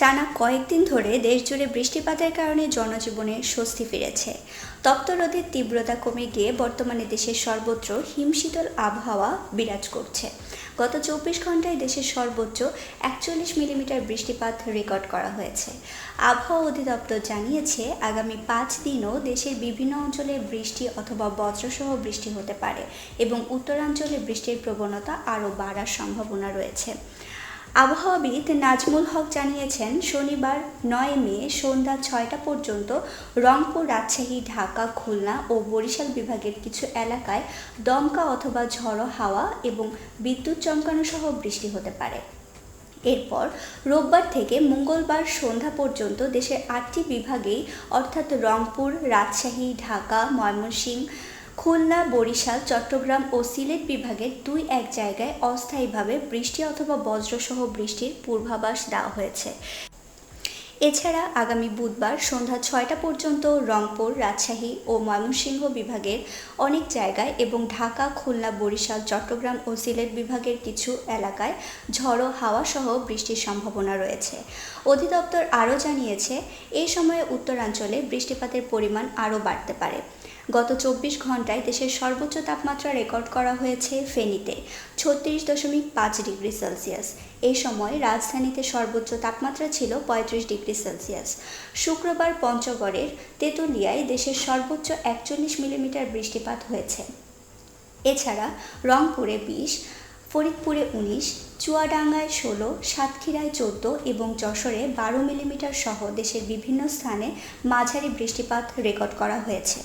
টানা কয়েকদিন ধরে দেশজুড়ে বৃষ্টিপাতের কারণে জনজীবনে স্বস্তি ফিরেছে। তপ্ত রোদের তীব্রতা কমে গিয়ে বর্তমানে দেশের সর্বত্র হিমশীতল আবহাওয়া বিরাজ করছে। গত 24 ঘন্টায় দেশের সর্বোচ্চ 41 মিলিমিটার বৃষ্টিপাত রেকর্ড করা হয়েছে। আবহাওয়া অধিদপ্তর জানিয়েছে, আগামী 5 দিনও দেশের বিভিন্ন অঞ্চলে বৃষ্টি অথবা বজ্রসহ বৃষ্টি হতে পারে এবং উত্তরাঞ্চলে বৃষ্টির প্রবণতা আরও বাড়ার সম্ভাবনা রয়েছে। আবহাওয়াবিদ নাজমুল হক জানিয়েছেন, শনিবার 9 মে সন্ধ্যা 6টা পর্যন্ত রংপুর, রাজশাহী, ঢাকা, খুলনা ও বরিশাল বিভাগের কিছু এলাকায় দমকা অথবা ঝড়ো হাওয়া এবং বিদ্যুৎ চমকানো সহ বৃষ্টি হতে পারে। এরপর রোববার থেকে মঙ্গলবার সন্ধ্যা পর্যন্ত দেশের 8টি বিভাগেই অর্থাৎ রংপুর, রাজশাহী, ঢাকা, ময়মনসিংহ, খুলনা, বরিশাল, চট্টগ্রাম ও সিলেট বিভাগের 2-1 জায়গায় অস্থায়ীভাবে বৃষ্টি অথবা বজ্রসহ বৃষ্টির পূর্বাভাস দেওয়া হয়েছে। এছাড়া আগামী বুধবার সন্ধ্যা 6টা পর্যন্ত রংপুর, রাজশাহী ও ময়মনসিংহ বিভাগের অনেক জায়গায় এবং ঢাকা, খুলনা, বরিশাল, চট্টগ্রাম ও সিলেট বিভাগের কিছু এলাকায় ঝড়ো হাওয়া সহ বৃষ্টির সম্ভাবনা রয়েছে। অধিদপ্তর আরও জানিয়েছে, এই সময়ে উত্তরাঞ্চলে বৃষ্টিপাতের পরিমাণ আরও বাড়তে পারে। গত 24 ঘন্টায় দেশের সর্বোচ্চ তাপমাত্রা রেকর্ড করা হয়েছে ফেনীতে 36.5 ডিগ্রি সেলসিয়াস। এই সময় রাজধানীতে সর্বোচ্চ তাপমাত্রা ছিল 35 ডিগ্রি সেলসিয়াস। শুক্রবার পঞ্চগড়ের তেঁতুলিয়ায় দেশের সর্বোচ্চ 41 মিলিমিটার বৃষ্টিপাত হয়েছে। এছাড়া রংপুরে 20, ফরিদপুরে 19, চুয়াডাঙ্গায় 16, সাতক্ষীরায় 14 এবং যশোরে 12 মিলিমিটার সহ দেশের বিভিন্ন স্থানে মাঝারি বৃষ্টিপাত রেকর্ড করা হয়েছে।